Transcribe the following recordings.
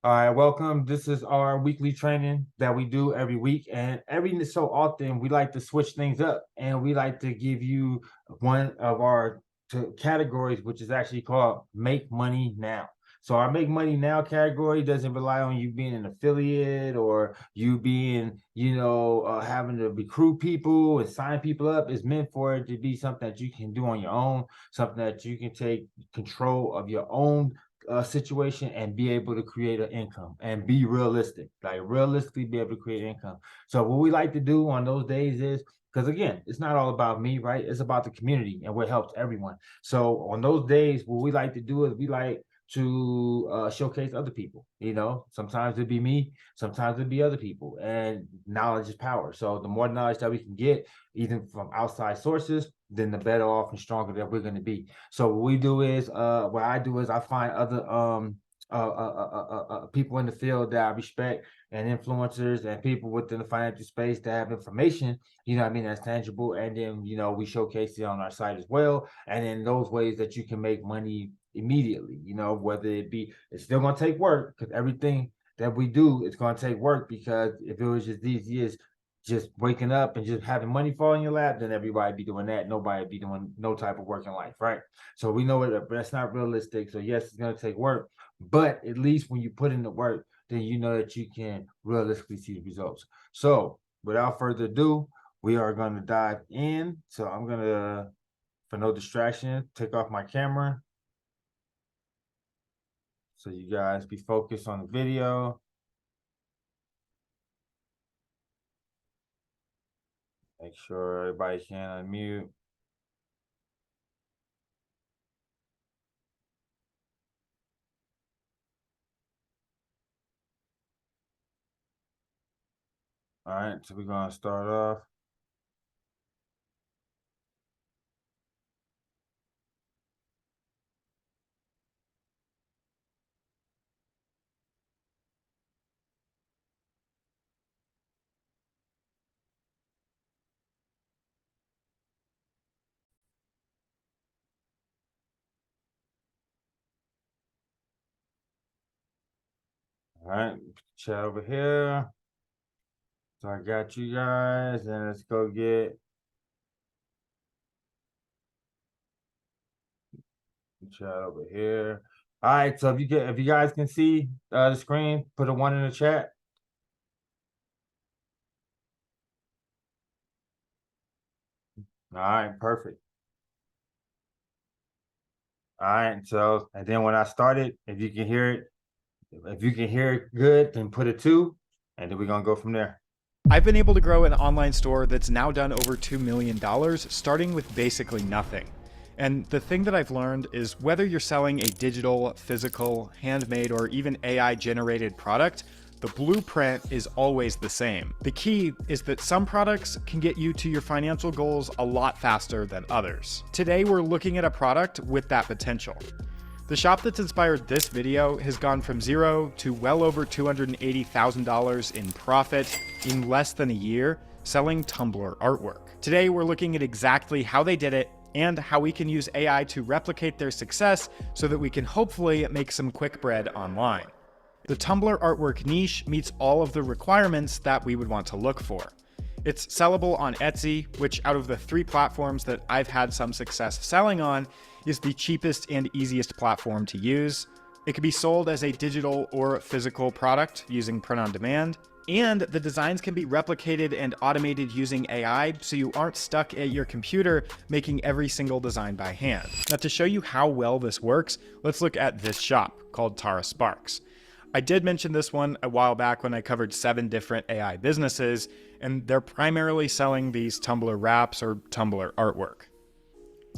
All right, welcome. This is our weekly training that we do every week. And every so often, we like to switch things up and we like to give you one of our categories, which is actually called Make Money Now. So, our Make Money Now category doesn't rely on you being an affiliate or you being, having to recruit people and sign people up. It's meant for it to be something that you can do on your own, something that you can take control of your own situation and be able to create an income and be realistic, like realistically be able to create income. So what we like to do on those days is because again, it's not all about me, right? It's about the community and what helps everyone. So on those days, what we like to do is we like to showcase other people. Sometimes it'd be me, sometimes it'd be other people, and knowledge is power. So the more knowledge that we can get, even from outside sources, then the better off and stronger that we're going to be. So what I do is I find other people in the field that I respect and influencers and people within the financial space that have information, that's tangible. And then, we showcase it on our site as well. And in those ways that you can make money immediately, whether it's still going to take work because everything that we do, it's going to take work because if it was just easy as just waking up and just having money fall in your lap, then everybody be doing that. Nobody be doing no type of work in life, right? So we know that's not realistic. So yes, it's gonna take work, but at least when you put in the work, then you know that you can realistically see the results. So without further ado, we are gonna dive in. So I'm gonna, for no distraction, take off my camera so you guys be focused on the video. Make sure everybody can unmute. All right, so we're gonna start off. All right, chat over here. So I got you guys, and let's go get the chat over here. All right, so if you guys can see the screen, put a one in the chat. All right, perfect. All right, so and then when I started, if you can hear it good, then put a two, and then we're gonna go from there. I've been able to grow an online store that's now done over $2 million, starting with basically nothing. And the thing that I've learned is whether you're selling a digital, physical, handmade, or even AI generated product, the blueprint is always the same. The key is that some products can get you to your financial goals a lot faster than others. Today, we're looking at a product with that potential. The shop that's inspired this video has gone from zero to well over $280,000 in profit in less than a year, selling Tumblr artwork. Today, we're looking at exactly how they did it and how we can use AI to replicate their success so that we can hopefully make some quick bread online. The Tumblr artwork niche meets all of the requirements that we would want to look for. It's sellable on Etsy, which out of the 3 platforms that I've had some success selling on, is the cheapest and easiest platform to use. It can be sold as a digital or physical product using print on demand, and the designs can be replicated and automated using AI, so you aren't stuck at your computer making every single design by hand. Now, to show you how well this works, let's look at this shop called Tara Sparks. I did mention this one a while back when I covered 7 different AI businesses, and they're primarily selling these Tumblr wraps or Tumblr artwork.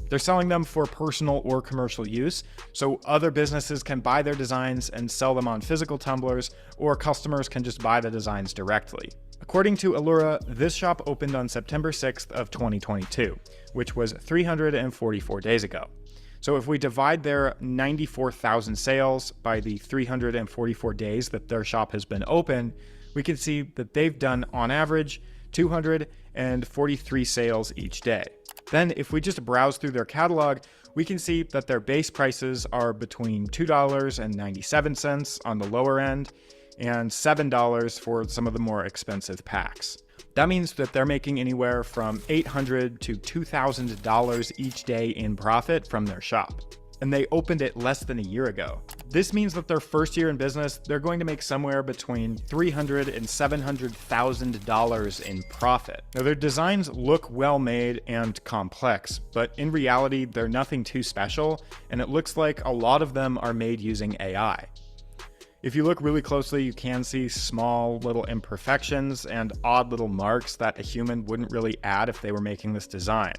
They're selling them for personal or commercial use, so other businesses can buy their designs and sell them on physical tumblers, or customers can just buy the designs directly. According to Allura, this shop opened on September 6th of 2022, which was 344 days ago. So if we divide their 94,000 sales by the 344 days that their shop has been open, we can see that they've done, on average, 243 sales each day. Then if we just browse through their catalog, we can see that their base prices are between $2.97 on the lower end and $7 for some of the more expensive packs. That means that they're making anywhere from $800 to $2,000 each day in profit from their shop. And they opened it less than a year ago. This means that their first year in business, they're going to make somewhere between $300,000 and $700,000 in profit. Now, their designs look well made and complex, but in reality, they're nothing too special, and it looks like a lot of them are made using AI. If you look really closely, you can see small little imperfections and odd little marks that a human wouldn't really add if they were making this design.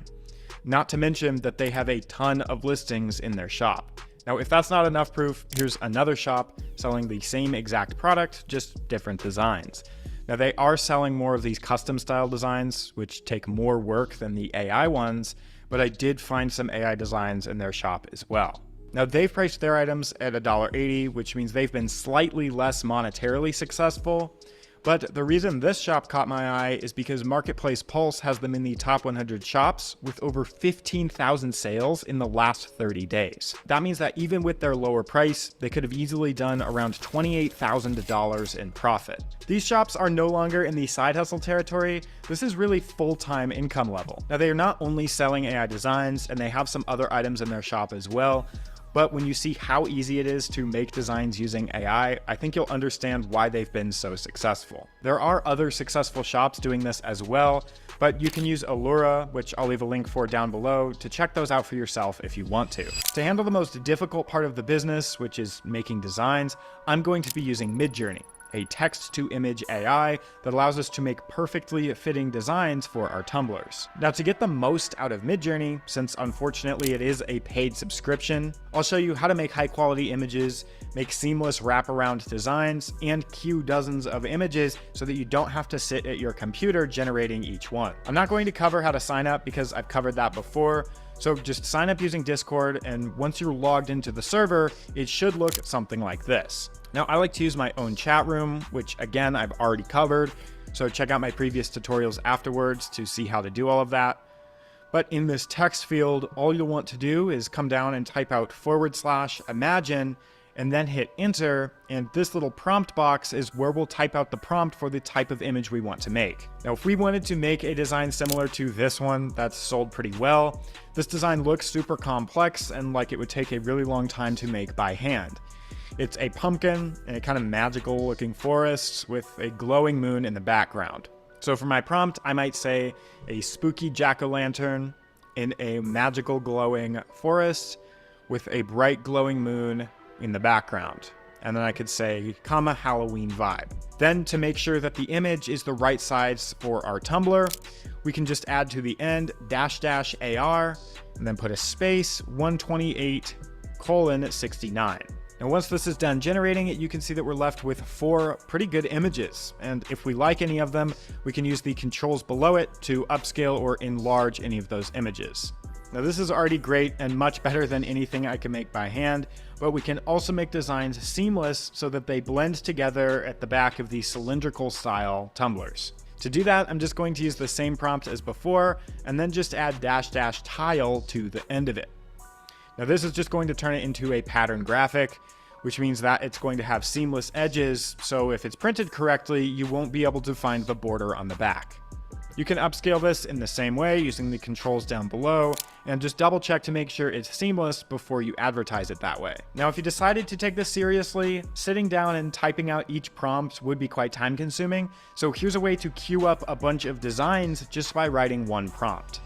Not to mention that they have a ton of listings in their shop. Now, if that's not enough proof, here's another shop selling the same exact product, just different designs. Now, they are selling more of these custom style designs, which take more work than the AI ones, but I did find some AI designs in their shop as well. Now, they've priced their items at $1.80, which means they've been slightly less monetarily successful. But the reason this shop caught my eye is because Marketplace Pulse has them in the top 100 shops with over 15,000 sales in the last 30 days. That means that even with their lower price, they could have easily done around $28,000 in profit. These shops are no longer in the side hustle territory. This is really full-time income level. Now, they are not only selling AI designs, and they have some other items in their shop as well. But when you see how easy it is to make designs using AI, I think you'll understand why they've been so successful. There are other successful shops doing this as well, but you can use Allura, which I'll leave a link for down below, to check those out for yourself if you want to. To handle the most difficult part of the business, which is making designs, I'm going to be using Midjourney, a text-to-image AI that allows us to make perfectly fitting designs for our tumblers. Now, to get the most out of Midjourney, since unfortunately it is a paid subscription, I'll show you how to make high-quality images, make seamless wraparound designs, and queue dozens of images so that you don't have to sit at your computer generating each one. I'm not going to cover how to sign up because I've covered that before, so just sign up using Discord, and once you're logged into the server, it should look something like this. Now, I like to use my own chat room, which again, I've already covered, so check out my previous tutorials afterwards to see how to do all of that. But in this text field, all you'll want to do is come down and type out /imagine, and then hit enter, and this little prompt box is where we'll type out the prompt for the type of image we want to make. Now, if we wanted to make a design similar to this one that's sold pretty well, this design looks super complex and like it would take a really long time to make by hand. It's a pumpkin and a kind of magical looking forest with a glowing moon in the background. So for my prompt, I might say a spooky jack-o'-lantern in a magical glowing forest with a bright glowing moon in the background. And then I could say, comma, Halloween vibe. Then to make sure that the image is the right size for our Tumblr, we can just add to the end --AR and then put a space 128:69. And once this is done generating it, you can see that we're left with 4 pretty good images. And if we like any of them, we can use the controls below it to upscale or enlarge any of those images. Now, this is already great and much better than anything I can make by hand, but we can also make designs seamless so that they blend together at the back of these cylindrical style tumblers. To do that, I'm just going to use the same prompt as before, and then just add --tile to the end of it. Now, this is just going to turn it into a pattern graphic, which means that it's going to have seamless edges, so if it's printed correctly, you won't be able to find the border on the back. You can upscale this in the same way using the controls down below, and just double check to make sure it's seamless before you advertise it that way. Now, if you decided to take this seriously, sitting down and typing out each prompt would be quite time consuming, so here's a way to queue up a bunch of designs just by writing one prompt.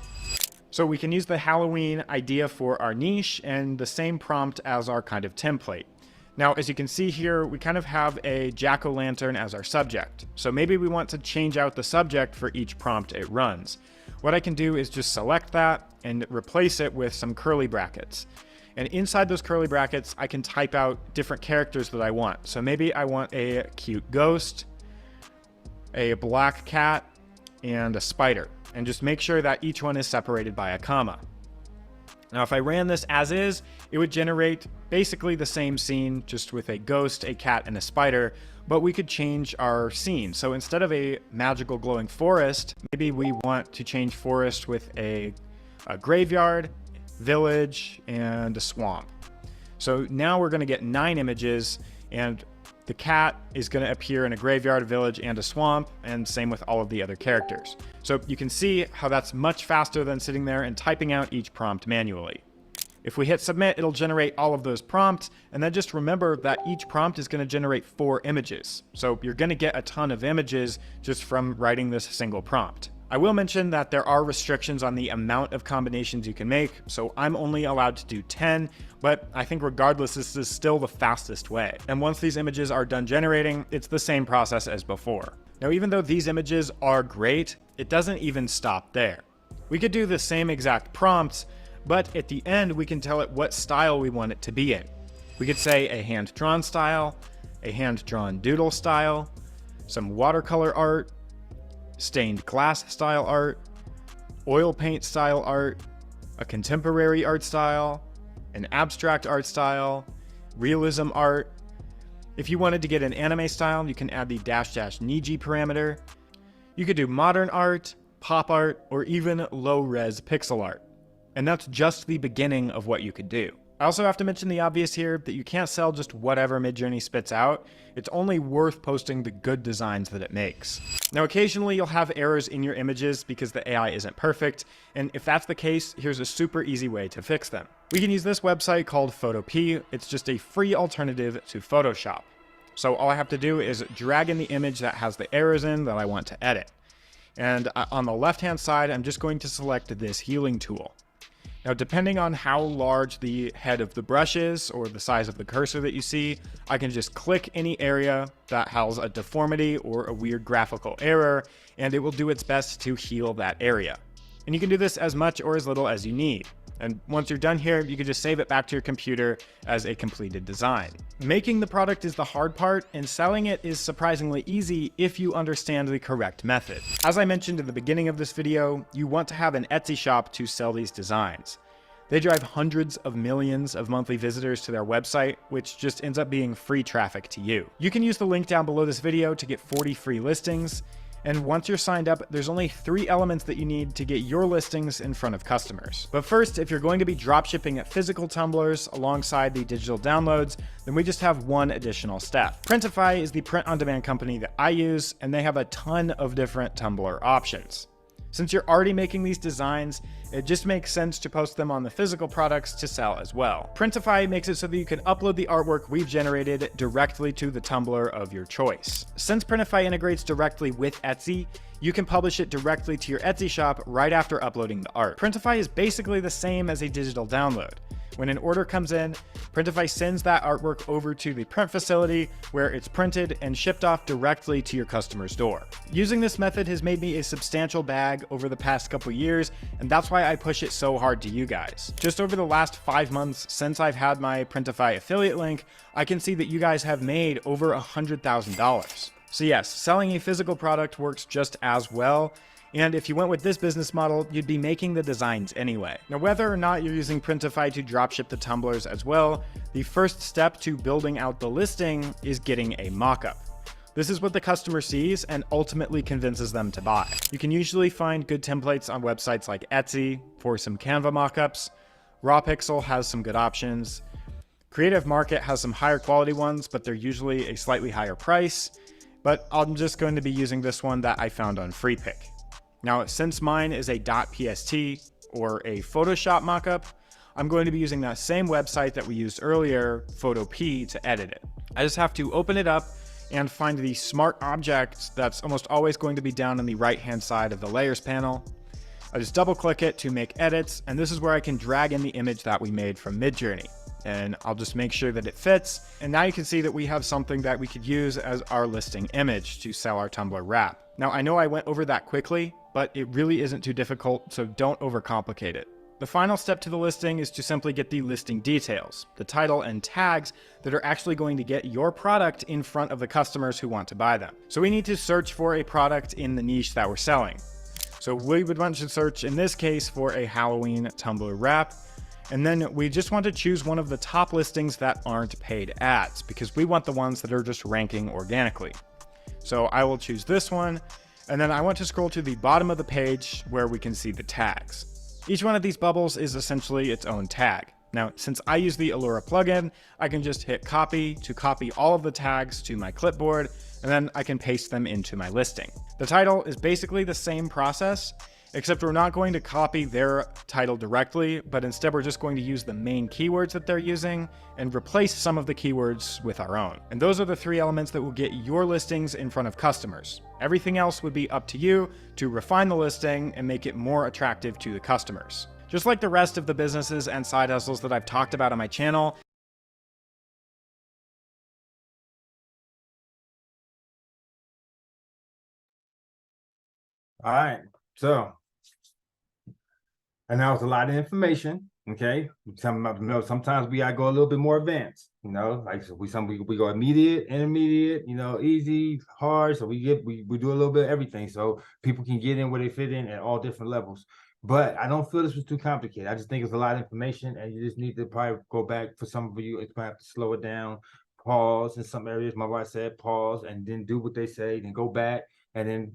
So we can use the Halloween idea for our niche and the same prompt as our kind of template. Now, as you can see here, we kind of have a jack-o'-lantern as our subject. So maybe we want to change out the subject for each prompt it runs. What I can do is just select that and replace it with some curly brackets. And inside those curly brackets, I can type out different characters that I want. So maybe I want a cute ghost, a black cat, and a spider. And just make sure that each one is separated by a comma. Now, if I ran this as is, it would generate basically the same scene, just with a ghost, a cat, and a spider, but we could change our scene. So instead of a magical glowing forest, maybe we want to change forest with a graveyard, village, and a swamp. So now we're going to get 9 images, and the cat is going to appear in a graveyard, a village, and a swamp, and same with all of the other characters. So you can see how that's much faster than sitting there and typing out each prompt manually. If we hit submit, it'll generate all of those prompts, and then just remember that each prompt is going to generate 4 images. So you're going to get a ton of images just from writing this single prompt. I will mention that there are restrictions on the amount of combinations you can make, so I'm only allowed to do 10, but I think regardless, this is still the fastest way. And once these images are done generating, it's the same process as before. Now, even though these images are great, it doesn't even stop there. We could do the same exact prompts, but at the end, we can tell it what style we want it to be in. We could say a hand-drawn style, a hand-drawn doodle style, some watercolor art, stained glass style art, oil paint style art, a contemporary art style, an abstract art style, realism art. If you wanted to get an anime style, you can add the --Niji parameter. You could do modern art, pop art, or even low-res pixel art. And that's just the beginning of what you could do. I also have to mention the obvious here, that you can't sell just whatever Midjourney spits out. It's only worth posting the good designs that it makes. Now, occasionally you'll have errors in your images because the AI isn't perfect, and if that's the case, here's a super easy way to fix them. We can use this website called Photopea. It's just a free alternative to Photoshop. So all I have to do is drag in the image that has the errors in that I want to edit. And on the left-hand side, I'm just going to select this healing tool. Now, depending on how large the head of the brush is or the size of the cursor that you see, I can just click any area that has a deformity or a weird graphical error, and it will do its best to heal that area. And you can do this as much or as little as you need. And once you're done here, you can just save it back to your computer as a completed design. Making the product is the hard part, and selling it is surprisingly easy if you understand the correct method. As I mentioned in the beginning of this video, you want to have an Etsy shop to sell these designs. They drive hundreds of millions of monthly visitors to their website, which just ends up being free traffic to you. You can use the link down below this video to get 40 free listings. And once you're signed up, there's only 3 elements that you need to get your listings in front of customers. But first, if you're going to be dropshipping physical tumblers alongside the digital downloads, then we just have one additional step. Printify is the print-on-demand company that I use, and they have a ton of different tumbler options. Since you're already making these designs, it just makes sense to post them on the physical products to sell as well. Printify makes it so that you can upload the artwork we've generated directly to the Tumblr of your choice. Since Printify integrates directly with Etsy, you can publish it directly to your Etsy shop right after uploading the art. Printify is basically the same as a digital download. When an order comes in, Printify sends that artwork over to the print facility where it's printed and shipped off directly to your customer's door. Using this method has made me a substantial bag over the past couple years, and that's why I push it so hard to you guys. Just over the last 5 months since I've had my Printify affiliate link, I can see that you guys have made over $100,000. So yes, selling a physical product works just as well. And if you went with this business model, you'd be making the designs anyway. Now, whether or not you're using Printify to dropship the tumblers as well, the first step to building out the listing is getting a mockup. This is what the customer sees and ultimately convinces them to buy. You can usually find good templates on websites like Etsy for some Canva mockups. Rawpixel has some good options. Creative Market has some higher quality ones, but they're usually a slightly higher price. But I'm just going to be using this one that I found on FreePick. Now, since mine is a .pst or a Photoshop mockup, I'm going to be using that same website that we used earlier, Photopea, to edit it. I just have to open it up and find the smart object that's almost always going to be down on the right-hand side of the layers panel. I just double click it to make edits, and this is where I can drag in the image that we made from Midjourney. And I'll just make sure that it fits. And now you can see that we have something that we could use as our listing image to sell our Tumblr wrap. Now, I know I went over that quickly, but it really isn't too difficult, so don't overcomplicate it. The final step to the listing is to simply get the listing details, the title and tags that are actually going to get your product in front of the customers who want to buy them. So we need to search for a product in the niche that we're selling. So we would want to search, in this case, for a Halloween Tumblr wrap. And then we just want to choose one of the top listings that aren't paid ads, because we want the ones that are just ranking organically. So I will choose this one, and then I want to scroll to the bottom of the page where we can see the tags. Each one of these bubbles is essentially its own tag. Now, since I use the Allura plugin, I can just hit copy to copy all of the tags to my clipboard, and then I can paste them into my listing. The title is basically the same process, except we're not going to copy their title directly, but instead we're just going to use the main keywords that they're using and replace some of the keywords with our own. And those are the 3 elements that will get your listings in front of customers. Everything else would be up to you to refine the listing and make it more attractive to the customers. Just like the rest of the businesses and side hustles that I've talked about on my channel, All right. So, and that was a lot of information. Okay. Sometimes we gotta go a little bit more advanced, like so we go immediate, intermediate, easy, hard. So we do a little bit of everything so people can get in where they fit in at all different levels. But I don't feel this was too complicated. I just think it's a lot of information, and you just need to probably go back. For some of you, it's gonna have to slow it down, pause in some areas. My wife said pause, and then do what they say, then go back, and then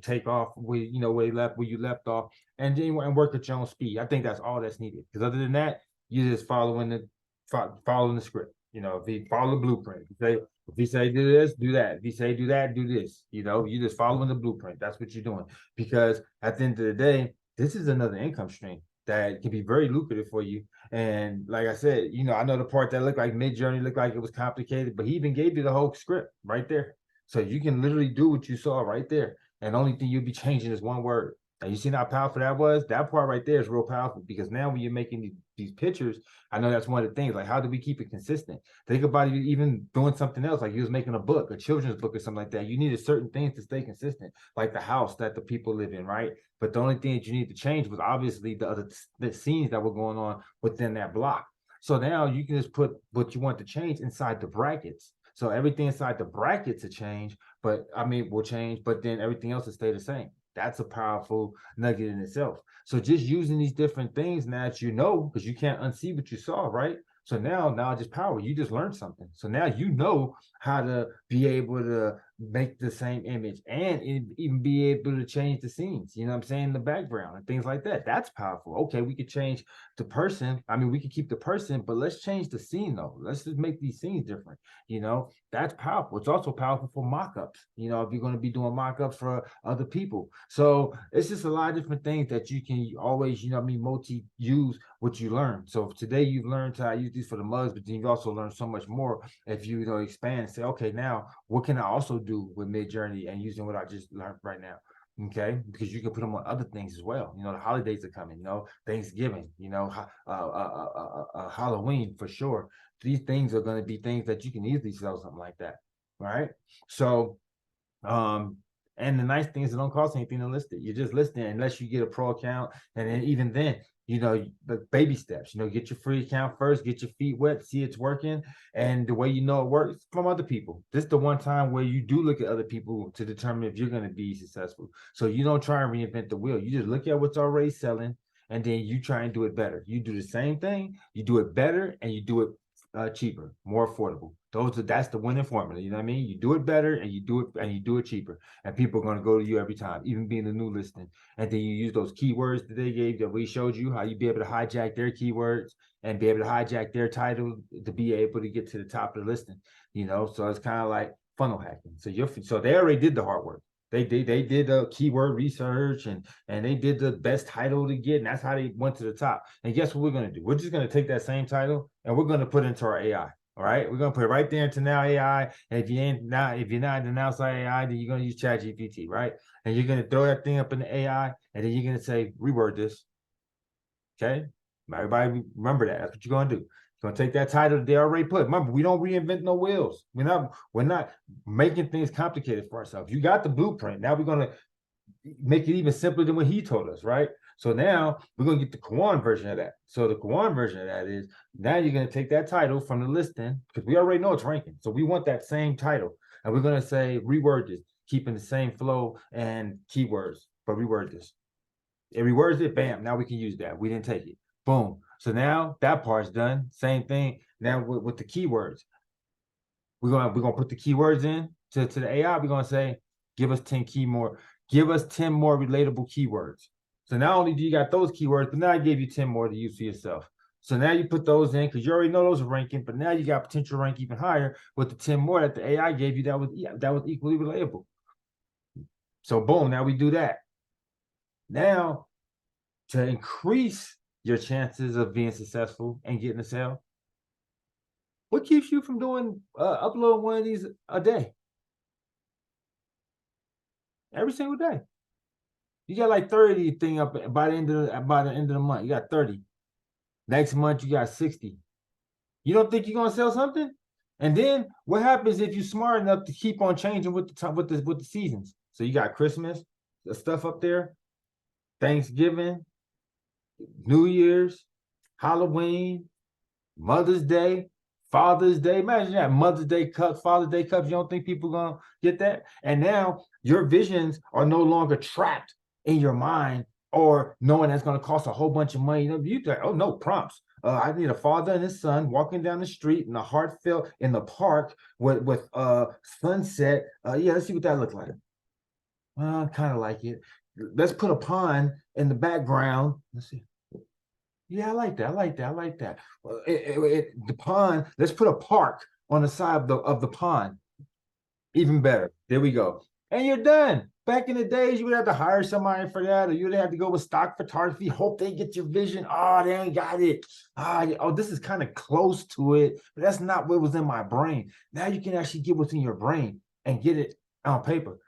take off where where you left off, and then work at your own speed. I think that's all that's needed. Because other than that, you're just following the script. If you follow the blueprint, if you say do this, do that. If you say do that, do this. You're just following the blueprint. That's what you're doing. Because at the end of the day, this is another income stream that can be very lucrative for you. And like I said, I know the part that looked like Midjourney looked like it was complicated, but he even gave you the whole script right there. So you can literally do what you saw right there. And the only thing you'll be changing is one word. And you see how powerful that was? That part right there is real powerful, because now when you're making these pictures, I know that's one of the things, like, how do we keep it consistent? Think about you even doing something else, like you was making a book, a children's book or something like that. You needed certain things to stay consistent, like the house that the people live in, right? But the only thing that you need to change was obviously the scenes that were going on within that block. So now you can just put what you want to change inside the brackets. So everything inside the brackets will change, will change, but then everything else will stay the same. That's a powerful nugget in itself. So just using these different things now that because you can't unsee what you saw, right? So now knowledge is power. You just learned something. So now you know how to be able to make the same image and even be able to change the scenes, you know what I'm saying, the background and things like that. That's powerful. Okay, we could change the person. We could keep the person, but let's change the scene though. Let's just make these scenes different. That's powerful. It's also powerful for mock-ups, if you're going to be doing mock-ups for other people. So it's just a lot of different things that you can always, multi-use what you learn. So today you've learned how to use these for the mugs, but then you've also learned so much more if you, expand and say, okay, now what can I also do with Midjourney and using what I just learned right now? Okay, because you can put them on other things as well. The holidays are coming, Thanksgiving, Halloween for sure. These things are going to be things that you can easily sell something like that. Right. So and the nice thing is it don't cost anything to list it. You're just listing it unless you get a pro account. And then even then, the baby steps, get your free account first, get your feet wet, see it's working. And the way it works from other people. This is the one time where you do look at other people to determine if you're going to be successful. So you don't try and reinvent the wheel. You just look at what's already selling, and then you try and do it better. You do the same thing, you do it better, and you do it cheaper, more affordable. That's the winning formula. You know what I mean? You do it better and you do it cheaper, and people are going to go to you every time, even being a new listing. And then you use those keywords that they gave, that we showed you how you be able to hijack their keywords and be able to hijack their title to be able to get to the top of the listing. So it's kind of like funnel hacking. So they already did the hard work. They did the keyword research and they did the best title to get, and that's how they went to the top. And guess what we're going to do? We're just going to take that same title and we're going to put it into our AI. All right, we're going to put it right there into Now AI. And if you're not in Now AI, then you're going to use ChatGPT, right? And you're going to throw that thing up in the AI, and then you're going to say, reword this. Okay, everybody remember that. That's what you're going to do. You're going to take that title that they already put. Remember, we don't reinvent no wheels. We're not making things complicated for ourselves. You got the blueprint. Now we're going to make it even simpler than what he told us, right? So now we're going to get the Kawan version of that. So the Kawan version of that is, now you're going to take that title from the listing, because we already know it's ranking. So we want that same title. And we're going to say, reword this, keeping the same flow and keywords, but reword this. It rewords it, bam, now we can use that. We didn't take it. Boom. So now that part's done. Same thing now with the keywords. We're gonna put the keywords in to the AI. We're gonna say, give us 10 more relatable keywords. So not only do you got those keywords, but now I gave you 10 more to use for yourself. So now you put those in because you already know those are ranking, but now you got potential rank even higher with the 10 more that the AI gave you that was equally relatable. So boom, now we do that. Now to increase your chances of being successful and getting a sale, what keeps you from doing upload one of these a day? Every single day. You got like 30 thing up by the end of the month. You got 30. Next month you got 60. You don't think you're gonna sell something? And then what happens if you're smart enough to keep on changing with the time with the seasons? So you got Christmas, the stuff up there, Thanksgiving, New Year's, Halloween, Mother's Day, Father's Day. Imagine that Mother's Day cups, Father's Day cups. You don't think people gonna get that? And now your visions are no longer trapped in your mind or knowing that's gonna cost a whole bunch of money. You think, oh no, prompts. I need a father and his son walking down the street in the heartfelt in the park with sunset. Yeah, let's see what that looks like. Kind of like it. Let's put a pond in the background. Let's see. Yeah, I like that. I like that. I like that. The pond. Let's put a park on the side of the pond. Even better. There we go. And you're done. Back in the days, you would have to hire somebody for that, or you'd have to go with stock photography. Hope they get your vision. Oh, they ain't got it. Oh, this is kind of close to it, but that's not what was in my brain. Now you can actually get what's in your brain and get it on paper.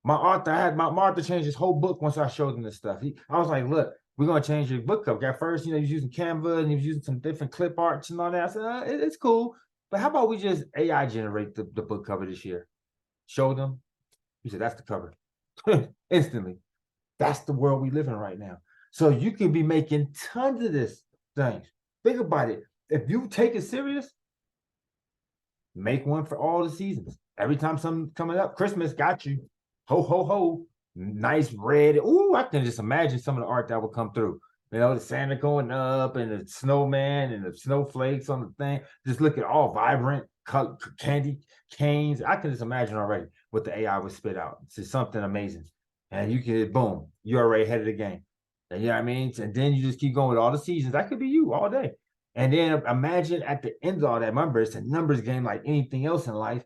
My author changed his whole book once I showed him this stuff. I was like, look, we're gonna change your book cover. At first, he was using Canva and he was using some different clip arts and all that. I said, it's cool, but how about we just AI generate the book cover this year? Showed him. He said, that's the cover. Instantly. That's the world we live in right now. So you can be making tons of this things. Think about it. If you take it serious, make one for all the seasons. Every time something's coming up, Christmas got you. Ho, ho, ho. Nice red. Ooh, I can just imagine some of the art that would come through. The Santa going up and the snowman and the snowflakes on the thing. Just look at all vibrant candy canes. I can just imagine already what the AI would spit out. It's just something amazing. And you can, boom, you're already ahead of the game. And you know what I mean? And then you just keep going with all the seasons. That could be you all day. And then imagine at the end of all that, remember, it's a numbers game like anything else in life.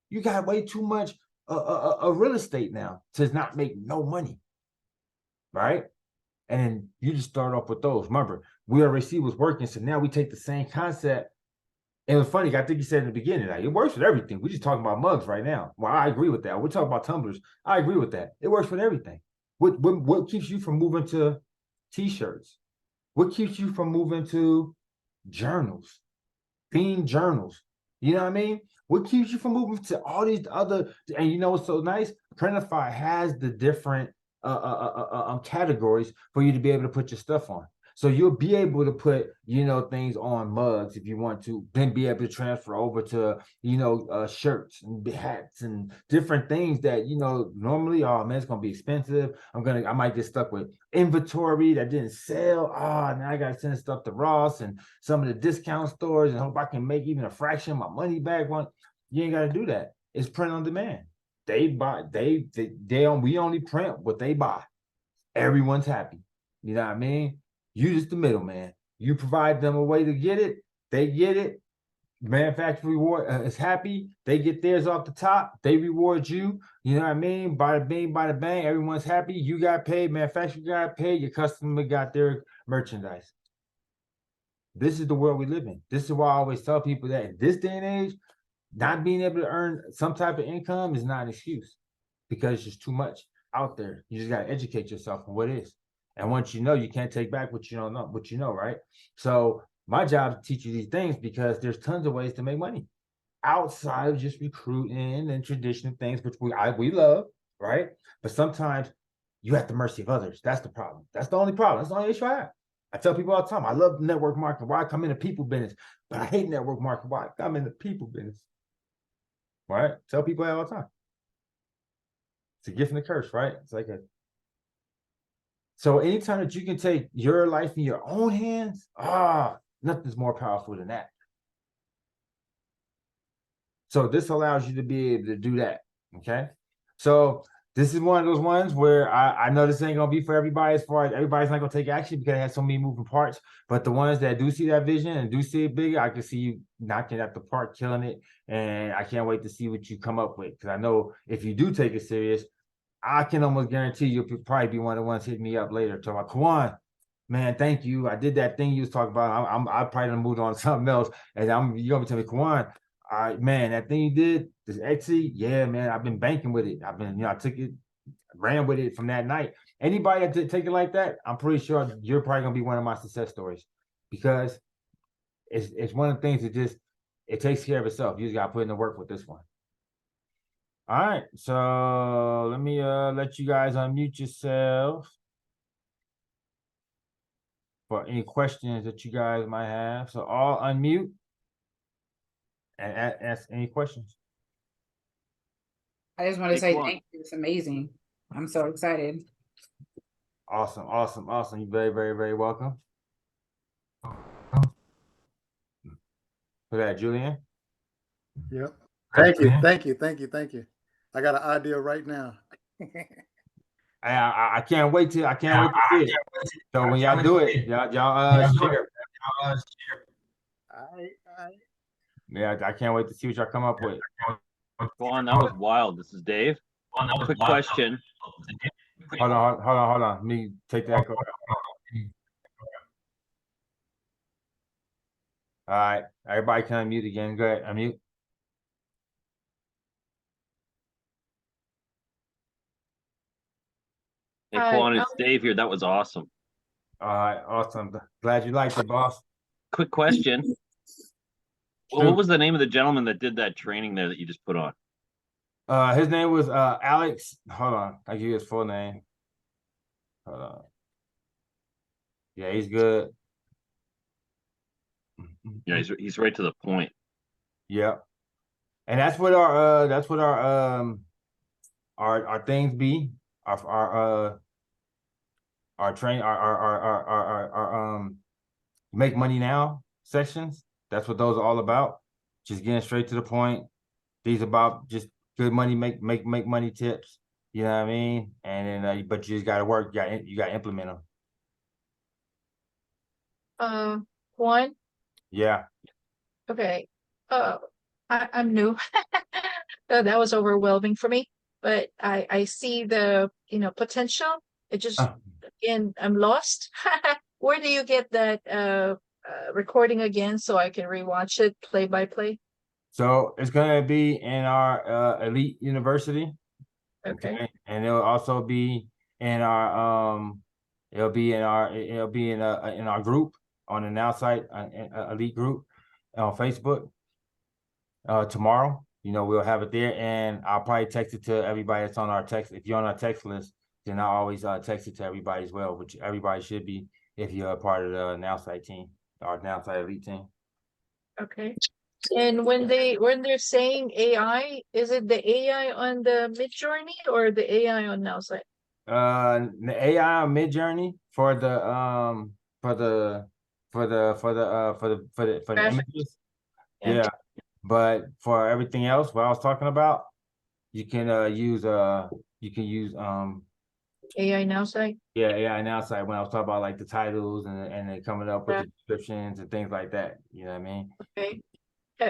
You got way too much real estate now to not make no money, right? And you just start off with those. Remember, we already see what's working, so now we take the same concept. And it was funny, I think you said in the beginning, like, it works with everything. We're just talking about mugs right now. Well, I agree with that. We're talking about tumblers. I agree with that. It works with everything. What keeps you from moving to t-shirts? What keeps you from moving to journals, themed journals? You know what I mean? What keeps you from moving to all these other? And you know what's so nice? Printify has the different categories for you to be able to put your stuff on. So you'll be able to put, things on mugs if you want to, then be able to transfer over to, shirts and hats and different things that, normally, oh man, it's going to be expensive. I might get stuck with inventory that didn't sell. Now I got to send stuff to Ross and some of the discount stores and hope I can make even a fraction of my money back. You ain't got to do that. It's print on demand. We only print what they buy. Everyone's happy. You know what I mean? You just the middleman. You provide them a way to get it. They get it. Manufacturer reward is happy. They get theirs off the top. They reward you. You know what I mean? Bada bing, bada bang. Everyone's happy. You got paid. Manufacturer got paid. Your customer got their merchandise. This is the world we live in. This is why I always tell people that in this day and age, not being able to earn some type of income is not an excuse because it's just too much out there. You just got to educate yourself on what it is. And once you know, you can't take back what you don't know, right? So my job is to teach you these things because there's tons of ways to make money outside of just recruiting and traditional things, which we love, right? But sometimes you at the mercy of others. That's the problem. That's the only problem. That's the only issue I have. I tell people all the time, I love network marketing. Why I come into people business, but I hate network marketing. Why I come into people business. Right? Tell people that all the time. It's a gift and a curse, right? It's like so anytime that you can take your life in your own hands, nothing's more powerful than that. So this allows you to be able to do that. Okay. So this is one of those ones where I know this ain't gonna be for everybody as far as everybody's not gonna take action because it has so many moving parts. But the ones that do see that vision and do see it bigger, I can see you knocking it at the park, killing it. And I can't wait to see what you come up with. Because I know if you do take it serious, I can almost guarantee you'll probably be one of the ones hitting me up later. Talking about Kwan, man, thank you. I did that thing you was talking about. I probably done moved on to something else. And you're gonna be telling me, Kwan, all right, man, that thing you did, this Etsy, yeah, man, I've been banking with it. I've been, I took it, ran with it from that night. Anybody that take it like that, I'm pretty sure you're probably gonna be one of my success stories because it's one of the things that just it takes care of itself. You just gotta put in the work with this one. All right, so let me let you guys unmute yourself for any questions that you guys might have. So all unmute and ask any questions. I just want to Hey, say Quan. thank you. It's amazing. I'm so excited. Awesome, awesome, awesome. You're very, very, very welcome. For that, Julian. Yep. Thank you. Thank you. Thank you. Thank you. I got an idea right now. I can't wait to see it. So when y'all do it, y'all share. Yeah, I can't wait to see what y'all come up with. Quan, that was wild. This is Dave. Quick question. Hold on. Let me take that. All right, everybody can unmute again. Go ahead, unmute. Hey, Quan, it's Dave here. That was awesome. All right, awesome. Glad you liked it, boss. Quick question. Well, what was the name of the gentleman that did that training there that you just put on? His name was Alex. Hold on, I give you his full name. Hold on. Yeah, he's good. Yeah, he's right to the point. Yeah, and that's what our our things be our train our make money now sessions. That's what those are all about. Just getting straight to the point. These about just good money, make money tips. You know what I mean? And then but you just got to work. You got to implement them. One. Yeah. Okay. I'm new. That was overwhelming for me, but I see the potential. It just again I'm lost. Where do you get that recording again so I can rewatch it play by play? So it's gonna be in our elite university. Okay. And it'll also be in our it'll be in our group on the Now site, elite group on Facebook. Tomorrow, we'll have it there, and I'll probably text it to everybody that's on our text. If you're on our text list, then I'll always text it to everybody as well, which everybody should be if you're a part of the Now site team, our Now site elite team. Okay. And when they're saying AI, is it the AI on the Midjourney or the AI on Now site? The AI on Midjourney for the images. Yeah. But for everything else, what I was talking about, you can use AI Now site. Yeah, AI Now site when I was talking about like the titles and then coming up with the descriptions and things like that. You know what I mean? Okay.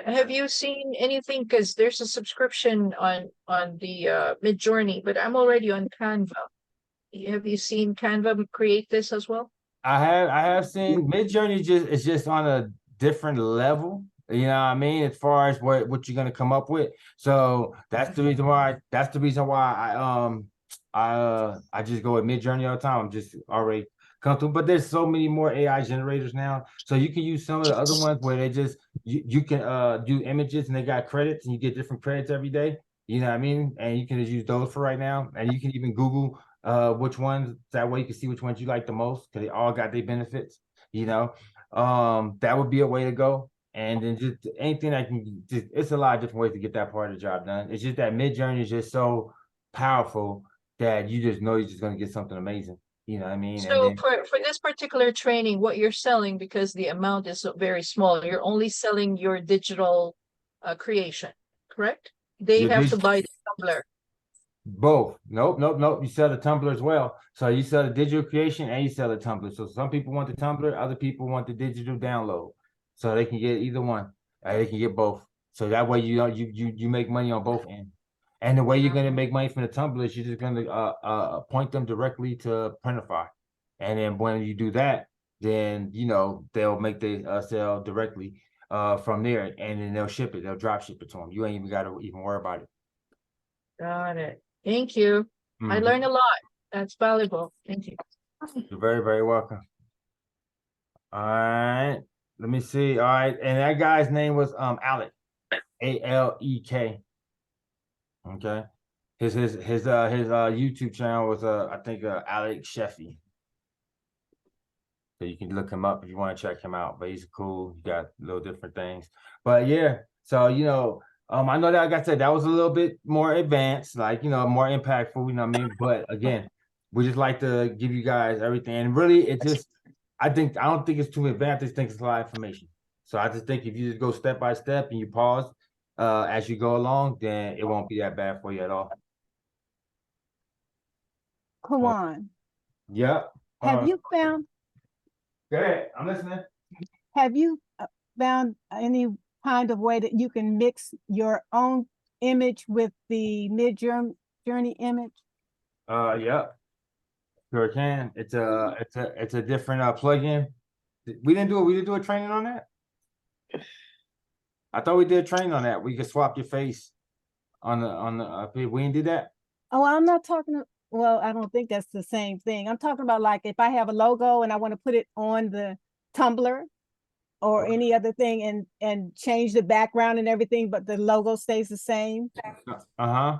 Have you seen anything? Because there's a subscription on the Midjourney, but I'm already on Canva. Have you seen Canva create this as well? I have seen Midjourney is just on a different level. You know what I mean? As far as what you're gonna come up with. So that's the reason why I just go with Midjourney all the time. I'm just already comfortable. But there's so many more AI generators now. So you can use some of the other ones where they just you can do images and they got credits and you get different credits every day. You know what I mean? And you can just use those for right now. And you can even Google which ones, that way you can see which ones you like the most because they all got their benefits. That would be a way to go. And then just anything that can it's a lot of different ways to get that part of the job done. It's just that Midjourney is just so powerful that you just know you're just going to get something amazing. You know what I mean? So and then, for this particular training, what you're selling, because the amount is so very small, you're only selling your digital creation, correct? They have to buy the tumbler. Both. Nope, nope, nope. You sell the tumbler as well. So you sell the digital creation and you sell the tumbler. So some people want the tumbler, other people want the digital download. So they can get either one. They can get both. So that way you make money on both ends. And the way you're gonna make money from the tumbler is you're just gonna point them directly to Printify. And then when you do that, then they'll make the sale directly from there, and then they'll ship it. They'll drop ship it to them. You ain't even gotta even worry about it. Got it. Thank you. I Mhm. learned a lot. That's valuable. Thank you. You're very, very welcome. All right. Let me see. All right. And that guy's name was Alec. Alek. Okay. His YouTube channel was I think Alec Sheffy. So you can look him up if you want to check him out. But he's cool. He got little different things. But yeah, so I know that like I said that was a little bit more advanced, like more impactful, you know what I mean? But again, we just like to give you guys everything. And really it just I don't think it's too advanced. I just think it's a lot of information. So I just think if you just go step by step and you pause as you go along, then it won't be that bad for you at all. Kawan, Yep. have you found Go ahead. I'm listening. have you found any kind of way that you can mix your own image with the Mid-Journey image? Yep. Sure can. It's a different plugin. We didn't do a training on that. I thought we did a training on that. We could swap your face on the we didn't do that. Oh, I'm not talking. Well, I don't think that's the same thing. I'm talking about like if I have a logo and I want to put it on the Tumblr or any other thing and change the background and everything, but the logo stays the same. Uh-huh.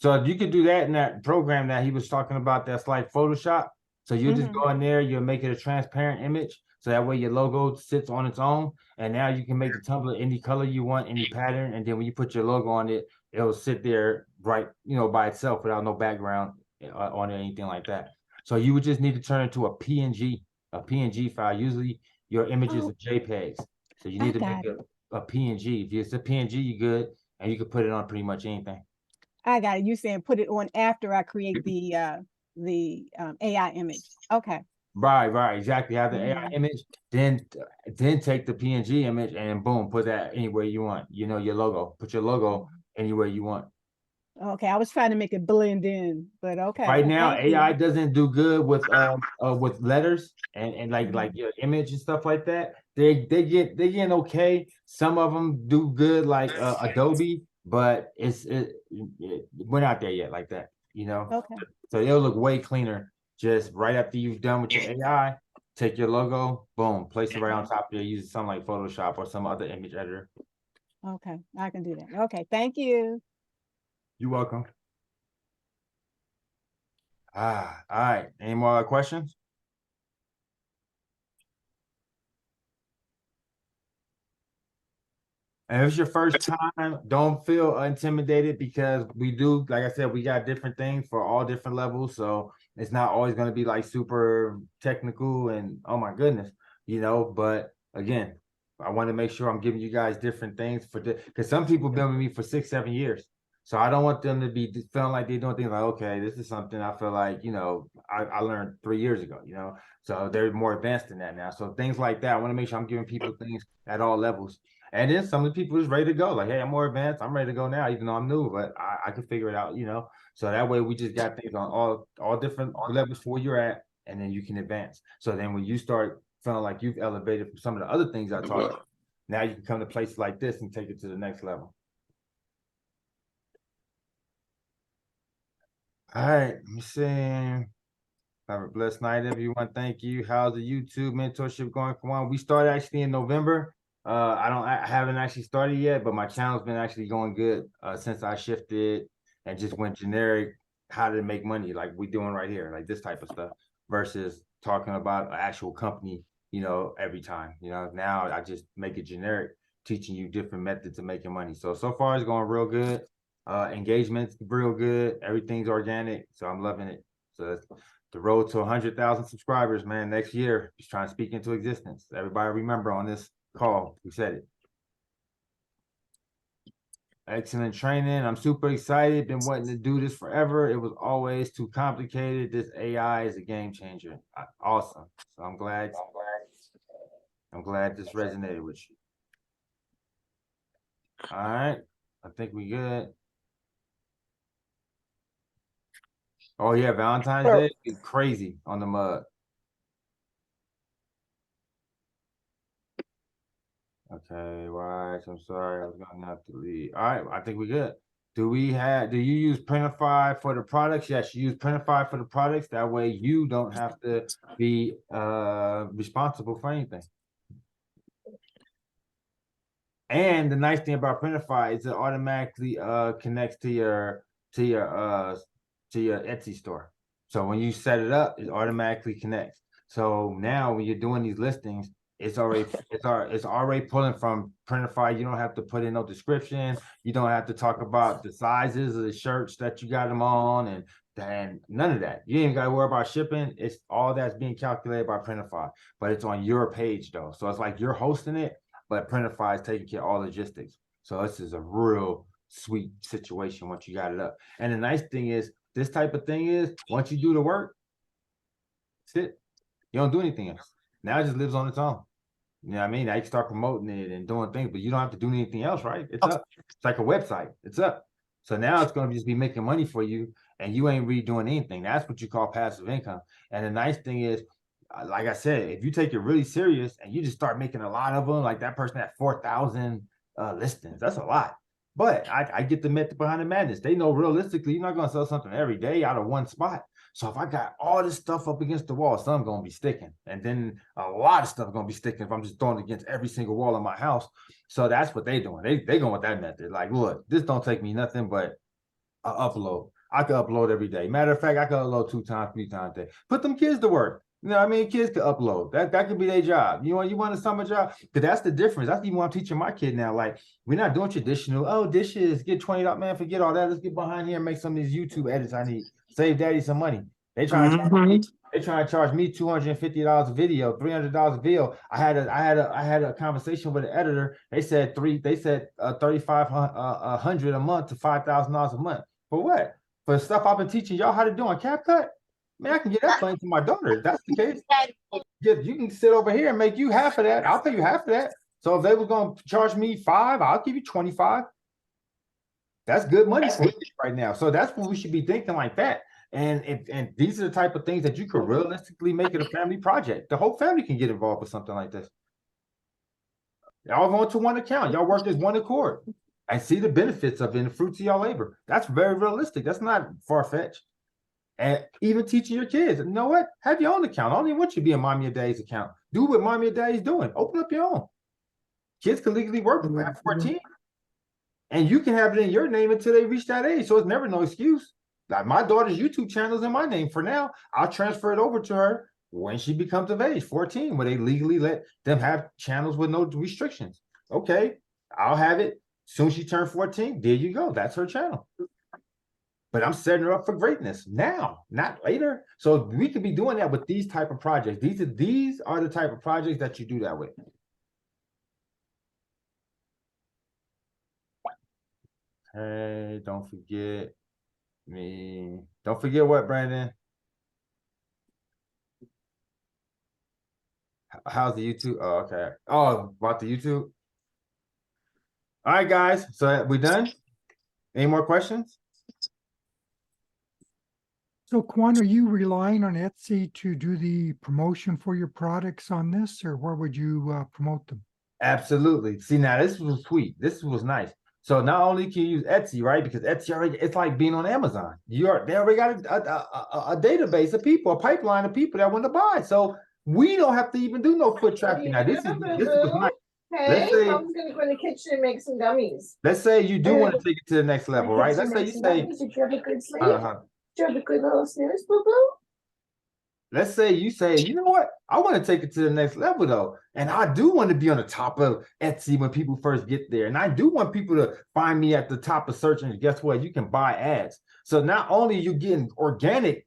So you could do that in that program that he was talking about. That's like Photoshop. So you just go in there, you'll make it a transparent image. So that way your logo sits on its own. And now you can make the Tumblr any color you want, any pattern. And then when you put your logo on it, it'll sit there right, by itself without no background on it or anything like that. So you would just need to turn it to a PNG file. Usually your images are JPEGs. So you need to make a PNG. If it's a PNG, you're good. And you can put it on pretty much anything. I got it. You saying put it on after I create the AI image. Okay. Right, exactly. Have the AI image, then take the PNG image and boom, put that anywhere you want. Your logo. Put your logo anywhere you want. Okay, I was trying to make it blend in, but okay. Right now, Thank AI you. doesn't do good with letters and like your image and stuff like that. They getting okay. Some of them do good like Adobe, but we're not there yet like that. Okay. So it'll look way cleaner just right after you've done with your AI. Take your logo, boom, place it right on top there using something like Photoshop or some other image editor. Okay, I can do that. Okay, thank you. You're welcome. All right. Any more questions? And if it's your first time, don't feel intimidated because we do, like I said, we got different things for all different levels. So it's not always going to be like super technical and oh my goodness, but again, I want to make sure I'm giving you guys different things because some people have been with me for 6-7 years. So I don't want them to be feeling like they're doing things like, okay, this is something I feel like, I learned 3 years ago, so they're more advanced than that now. So things like that, I want to make sure I'm giving people things at all levels. And then some of the people is ready to go. Like, hey, I'm more advanced. I'm ready to go now, even though I'm new, but I can figure it out, So that way we just got things on all different levels for where you're at, and then you can advance. So then when you start feeling like you've elevated from some of the other things I taught you, now you can come to places like this and take it to the next level. All right, let me see. Have a blessed night, everyone. Thank you. How's the YouTube mentorship going? Come on. We started actually in November. I haven't actually started yet, but my channel's been actually going good since I shifted and just went generic how to make money like we doing right here, like this type of stuff versus talking about an actual company, every time. Now I just make it generic, teaching you different methods of making money. So far it's going real good. Engagement's real good. Everything's organic. So I'm loving it. So that's the road to 100,000 subscribers, man, next year. Just trying to speak into existence. Everybody remember on this call, we said it. Excellent training. I'm super excited. Been wanting to do this forever. It was always too complicated. This AI is a game changer. Awesome. So I'm glad this resonated with you. All right. I think we good. Oh yeah, Valentine's Day is crazy on the mug. Okay, right. I'm sorry. I was gonna have to leave. All right, I think we good. Do you use Printify for the products? Yes, you use Printify for the products. That way you don't have to be responsible for anything. And the nice thing about Printify is it automatically connects to your Etsy store. So when you set it up, it automatically connects. So now when you're doing these listings, it's already pulling from Printify. You don't have to put in no description. You don't have to talk about the sizes of the shirts that you got them on and none of that. You ain't got to worry about shipping. It's all that's being calculated by Printify, but it's on your page though. So it's like you're hosting it, but Printify is taking care of all logistics. So this is a real sweet situation once you got it up. And the nice thing is, this type of thing is, once you do the work, that's it. You don't do anything else. Now it just lives on its own. You know what I mean? Now you can start promoting it and doing things, but you don't have to do anything else, right? It's up. It's like a website. It's up. So now it's going to just be making money for you and you ain't really doing anything. That's what you call passive income. And the nice thing is, like I said, if you take it really serious and you just start making a lot of them, like that person had 4,000 listings, that's a lot. But I get the method behind the madness. They know realistically, you're not going to sell something every day out of one spot. So if I got all this stuff up against the wall, some going to be sticking. And then a lot of stuff going to be sticking if I'm just throwing it against every single wall in my house. So that's what they doing. They going with that method. Like, look, this don't take me nothing but an upload. I could upload every day. Matter of fact, I could upload 2 times, 3 times a day. Put them kids to work. You know what I mean? Kids could upload. That could be their job. You want a summer job? Because that's the difference. That's even what I'm teaching my kid now. Like, we're not doing traditional, oh, dishes, get $20, man, forget all that. Let's get behind here and make some of these YouTube edits I need. Save daddy some money. They trying to charge me $250 a video, $300 a video. I had a conversation with an editor. They said 3,500 a month to $5,000 a month. For what? For stuff I've been teaching y'all how to do on CapCut? Man, I can get that playing to my daughter. If that's the case, you can sit over here and make you half of that. I'll pay you half of that. So if they were going to charge me 5, I'll give you 25. That's good money for you right now. So that's what we should be thinking like that. And these are the type of things that you could realistically make it a family project. The whole family can get involved with something like this. Y'all go to one account. Y'all work as one accord and see the benefits of it and the fruits of y'all labor. That's very realistic. That's not far-fetched. And even teaching your kids, you know what? Have your own account. I don't even want you to be a mommy or daddy's account. Do what mommy or daddy's doing. Open up your own. Kids can legally work at 14. And you can have it in your name until they reach that age. So it's never no excuse. Like my daughter's YouTube channel is in my name for now. I'll transfer it over to her when she becomes of age, 14, where they legally let them have channels with no restrictions. Okay, I'll have it. Soon as she turns 14, there you go. That's her channel. But I'm setting her up for greatness now, not later. So we could be doing that with these type of projects. These are the type of projects that you do that with. Hey, don't forget me. Don't forget what, Brandon? How's the YouTube? Oh, okay. Oh, about the YouTube. All right, guys. So we done? Any more questions? So Quan, are you relying on Etsy to do the promotion for your products on this, or where would you promote them? Absolutely. See, now this was sweet. This was nice. So not only can you use Etsy, right? Because Etsy already, it's like being on Amazon. They already got a database of people, a pipeline of people that want to buy. So we don't have to even do no foot trafficking. Now this was nice. Hey, Mom's gonna go in the kitchen and make some gummies. Let's say you do want to take it to the next level, right? Let's say you say, Did you have a good sleep? Did you have a good little snooze, boo boo? let's say you say, you know what? I want to take it to the next level though. And I do want to be on the top of Etsy when people first get there. And I do want people to find me at the top of search. And guess what? You can buy ads. So not only are you getting organic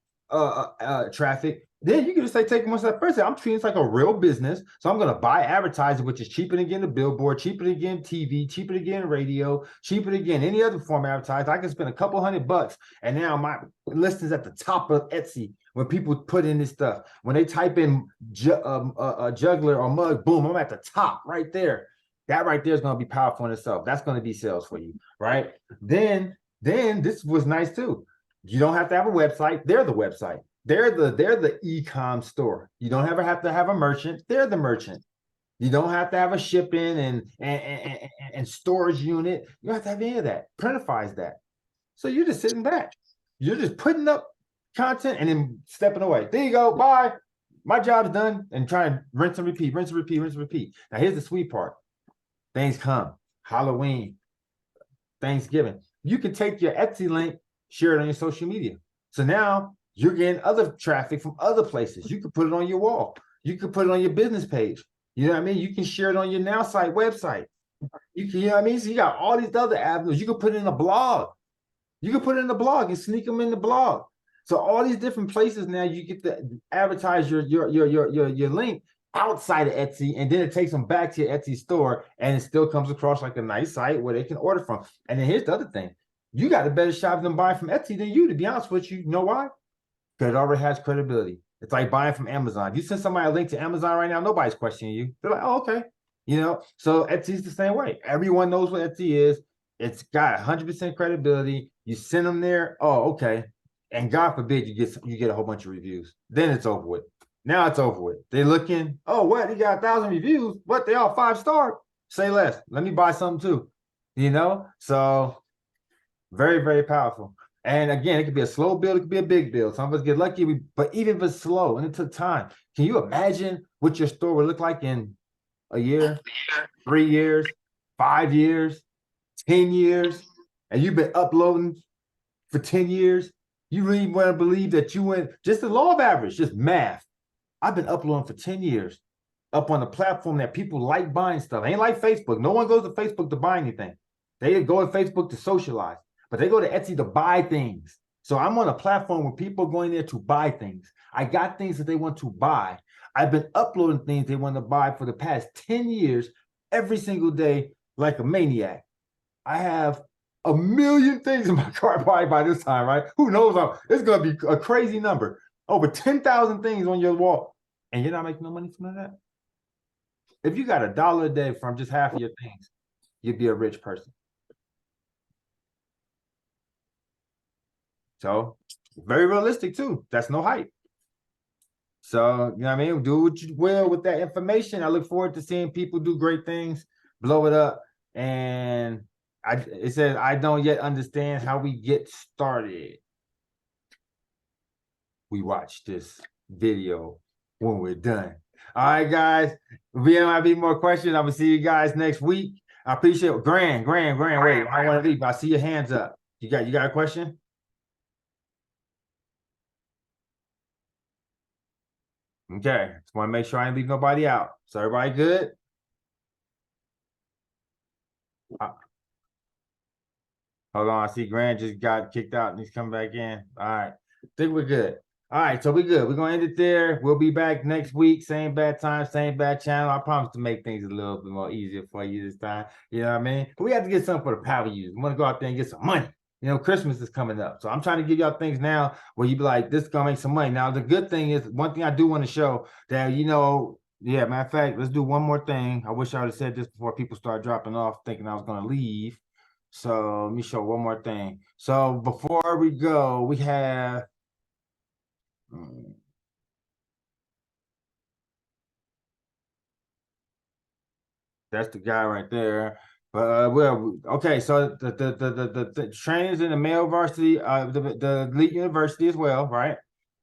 traffic, then you can just say take one step further. I'm treating this like a real business, so I'm going to buy advertising, which is cheaper than getting a billboard, cheaper than getting TV, cheaper than getting radio, cheaper than getting any other form of advertising. I can spend a couple $100, and now my listings at the top of Etsy. When people put in this stuff, when they type in juggler or mug, boom, I'm at the top right there. That right there is going to be powerful in itself. That's going to be sales for you, right? Then this was nice too. You don't have to have a website. They're the website. They're the e-com store. You don't ever have to have a merchant. They're the merchant. You don't have to have a shipping and storage unit. You don't have to have any of that. Printifies that. So you're just sitting back. You're just putting up content and then stepping away. There you go. Bye. My job's done. And try and rinse and repeat, rinse and repeat, rinse and repeat. Now here's the sweet part. Things come. Halloween, Thanksgiving. You can take your Etsy link, share it on your social media. So now you're getting other traffic from other places. You can put it on your wall. You can put it on your business page. You know what I mean? You can share it on your Now site website. You can, you know what I mean? So you got all these other avenues. You can put it in a blog. You can put it in the blog and sneak them in the blog. So all these different places now you get to advertise your link outside of Etsy, and then it takes them back to your Etsy store, and it still comes across like a nice site where they can order from. And then here's the other thing. You got a better shot of them buying from Etsy than you, to be honest with you. You know why? Because it already has credibility. It's like buying from Amazon. If you send somebody a link to Amazon right now, nobody's questioning you. They're like, oh, okay. You know, so Etsy's the same way. Everyone knows what Etsy is. It's got 100% credibility. You send them there. Oh, okay. And God forbid you get a whole bunch of reviews. Then it's over with. Now it's over with. They're looking, oh, what? He got 1,000 reviews. What? They all 5-star. Say less. Let me buy something too. You know? So very, very powerful. And again, it could be a slow build. It could be a big build. Some of us get lucky. But even if it's slow and it took time, can you imagine what your store would look like in a year, 3 years, 5 years, 10 years? And you've been uploading for 10 years? You really want to believe that you went, just the law of average, just math. I've been uploading for 10 years up on a platform that people like buying stuff. Ain't like Facebook. No one goes to Facebook to buy anything. They go to Facebook to socialize, but they go to Etsy to buy things. So I'm on a platform where people are going there to buy things. I got things that they want to buy. I've been uploading things they want to buy for the past 10 years, every single day, like a maniac. I have a million things in my cart probably by this time, right? Who knows? It's going to be a crazy number. Over 10,000 things on your wall, and you're not making no money from that. If you got $1 a day from just half of your things, you'd be a rich person. So very realistic too. That's no hype. So, you know what I mean? Do what you will with that information. I look forward to seeing people do great things, blow it up. And it says, I don't yet understand how we get started. We watch this video when we're done. All right, guys. If there might be more questions, I will see you guys next week. I appreciate it. Grand. Wait, I want to leave. I see your hands up. You got a question? Okay. Just want to make sure I didn't leave nobody out. So everybody good? Hold on. I see Grant just got kicked out and he's coming back in. All right. I think we're good. All right, so we're good. We're going to end it there. We'll be back next week. Same bad time, same bad channel. I promise to make things a little bit more easier for you this time. You know what I mean? But we have to get something for the power users. We want to go out there and get some money. You know, Christmas is coming up. So I'm trying to give y'all things now where you be like, this is going to make some money. Now, the good thing is, one thing I do want to show that, you know, yeah, matter of fact, let's do one more thing. I wish I would have said this before people start dropping off thinking I was going to leave. So let me show one more thing. So before we go, we have... That's the guy right there. But well, okay. So the trainers in the male varsity, the elite university as well, right?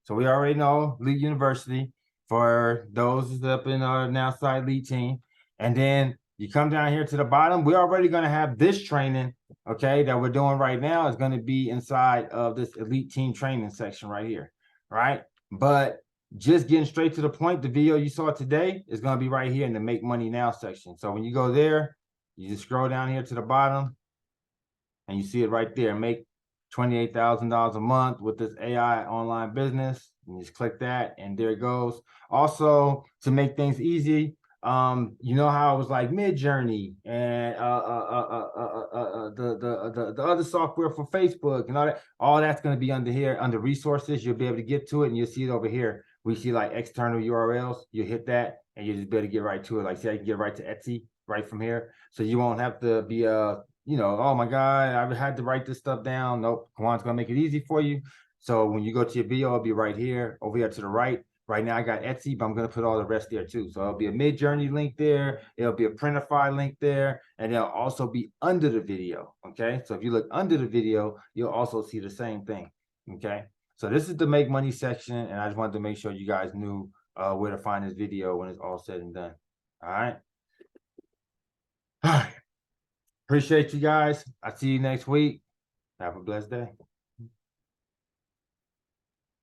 So we already know elite university for those up in our now side elite team, and then you come down here to the bottom. We're already going to have this training, okay, that we're doing right now is going to be inside of this elite team training section right here, right? But just getting straight to the point, the video you saw today is going to be right here in the Make Money Now section. So when you go there, you just scroll down here to the bottom and you see it right there, Make $28,000 a month with this AI online business. You just click that and there it goes. Also, to make things easy, you know how it was like Mid-Journey and the other software for Facebook and all that's going to be under here under resources. You'll be able to get to it and you'll see it over here. We see like external URLs. You hit that and you just be able to get right to it. Like, say I can get right to Etsy right from here, so you won't have to be you know, oh my God, I've had to write this stuff down. Nope, Kwan's gonna make it easy for you. So when you go to your video, it'll be right here, over here to the right. Right now I got Etsy, but I'm gonna put all the rest there too. So it'll be a Mid-Journey link there, it'll be a Printify link there, and it'll also be under the video. Okay, so if you look under the video, you'll also see the same thing. Okay, so this is the make money section, and I just wanted to make sure you guys knew where to find this video when it's all said and done. All right. All right. Appreciate you guys. I'll see you next week. Have a blessed day.